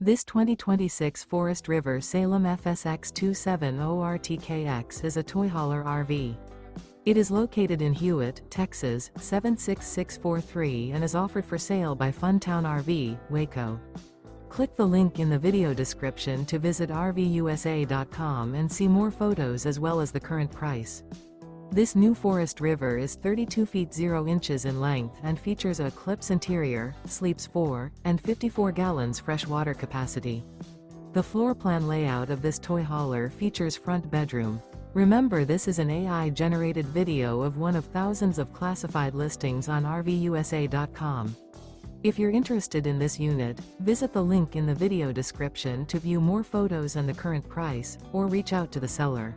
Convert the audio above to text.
This 2026 Forest River Salem FSX 270RTKX is a toy hauler RV. It is located in Hewitt, Texas, 76643 and is offered for sale by Funtown RV, Waco. Click the link in the video description to visit RVUSA.com and see more photos as well as the current price. This new Forest River is 32 feet 0 inches in length and features a ECLIPSE interior, sleeps 4, and 54 gallons fresh water capacity. The floor plan layout of this toy hauler features front bedroom. Remember, this is an AI-generated video of one of thousands of classified listings on RVUSA.com. If you're interested in this unit, visit the link in the video description to view more photos and the current price, or reach out to the seller.